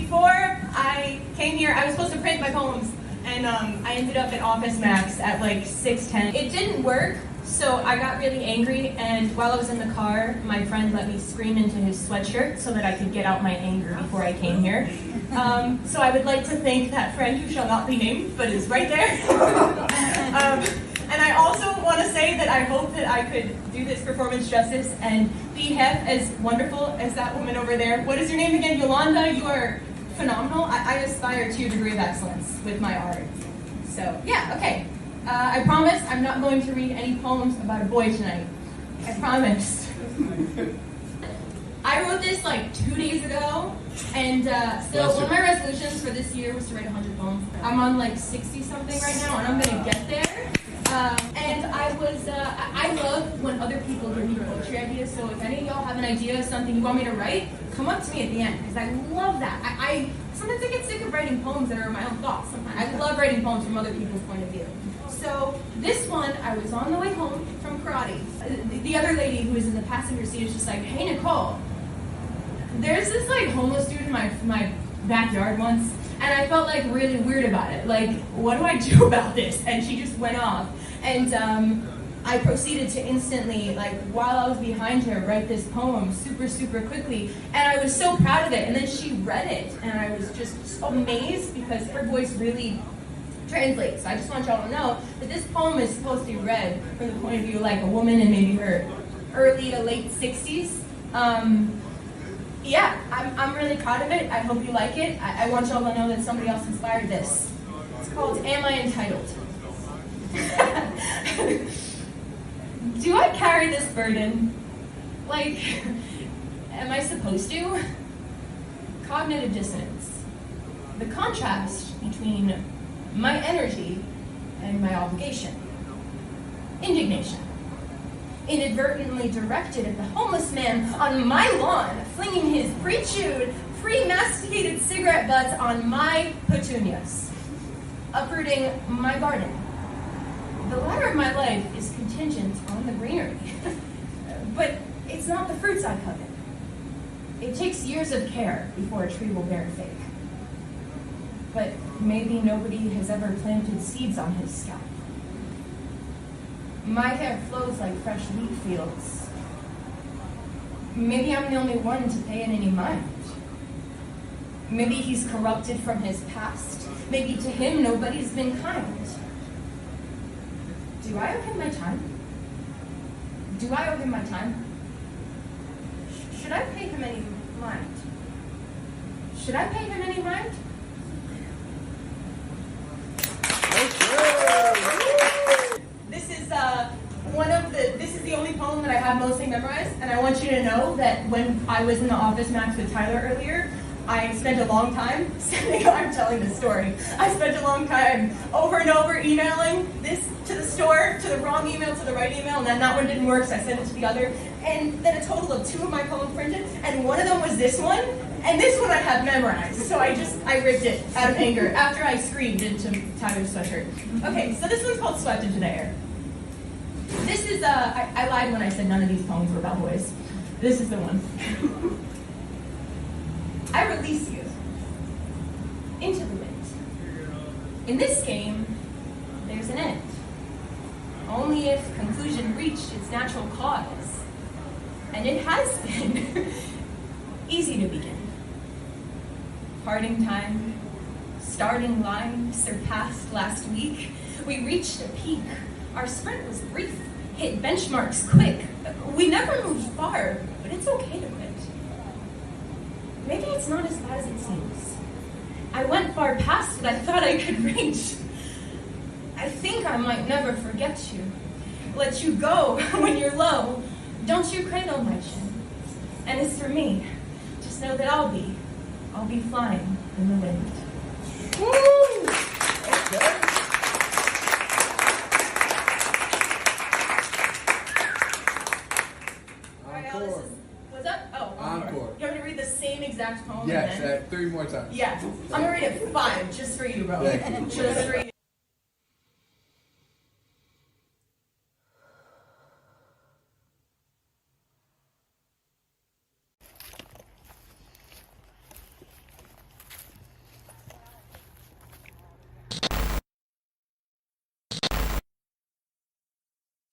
before I came here, I was supposed to print my poems, and I ended up at Office Max at like 6:10. It didn't work, so I got really angry, and while I was in the car, my friend let me scream into his sweatshirt so that I could get out my anger before I came here. So I would like to thank that friend who shall not be named, but is right there. And I also want to say that I hope that I could do this performance justice and be half as wonderful as that woman over there. What is your name again? Yolanda, you are phenomenal. I aspire to your degree of excellence with my art. So, yeah, okay. I promise I'm not going to read any poems about a boy tonight. I promise. I wrote this like 2 days ago, and so one of my resolutions for this year was to write 100 poems. I'm on like 60 something right now, and I'm gonna get there. And I love when other people give me poetry ideas, so if any of y'all have an idea of something you want me to write, come up to me at the end, because I love that. Sometimes I get sick of writing poems that are my own thoughts. Sometimes I love writing poems from other people's point of view. So this one, I was on the way home from karate. The other lady who was in the passenger seat is just like, hey Nicole, there's this like homeless dude in my backyard once, and I felt like really weird about it. Like, what do I do about this? And she just went off. And I proceeded to instantly, like, while I was behind her, write this poem super, super quickly. And I was so proud of it. And then she read it, and I was just so amazed because her voice really translates. So I just want y'all to know that this poem is supposed to be read from the point of view of like a woman in maybe her early to late 60s. Yeah, I'm really proud of it. I hope you like it. I want y'all to know that somebody else inspired this. It's called Am I Entitled? Do I carry this burden? Like, am I supposed to? Cognitive dissonance. The contrast between my energy and my obligation. Indignation. Inadvertently directed at the homeless man on my lawn, flinging his pre-chewed, pre-masticated cigarette butts on my petunias. Uprooting my garden. The ladder of my life is contingent on the greenery, but it's not the fruits I covet. It takes years of care before a tree will bear a fig. But maybe nobody has ever planted seeds on his scalp. My hair flows like fresh wheat fields. Maybe I'm the only one to pay it any mind. Maybe he's corrupted from his past. Maybe to him nobody's been kind. Do I owe him my time? Do I owe him my time? Should I pay him any mind? Should I pay him any mind? This is the only poem that I have mostly memorized, and I want you to know that when I was in the Office Max with Tyler earlier, I spent a long time I'm telling this story. I spent a long time over and over emailing this to the store, to the wrong email, to the right email, and then that one didn't work, so I sent it to the other. And then a total of 2 of my poems printed, and one of them was this one, and this one I have memorized. So I ripped it out of anger after I screamed into Tyler's sweatshirt. Okay, so this one's called Swept Into the Air. This is, I lied when I said none of these poems were about boys. This is the one. I release you into the wind. In this game, there's an end. Only if conclusion reached its natural cause. And it has been easy to begin. Parting time, starting line surpassed last week. We reached a peak. Our sprint was brief, hit benchmarks quick. We never moved far, but it's okay to quit. Maybe it's not as bad as it seems. I went far past what I thought I could reach. I think I might never forget you. Let you go when you're low. Don't you cradle my chin. And as for me, just know that I'll be flying in the wind. Woo! Okay. What's up? Oh, encore. You want me to read the same exact poem Yes, again? 3 more times. Yeah. I'm gonna read it 5 just for you, bro. Thank you. Just for you.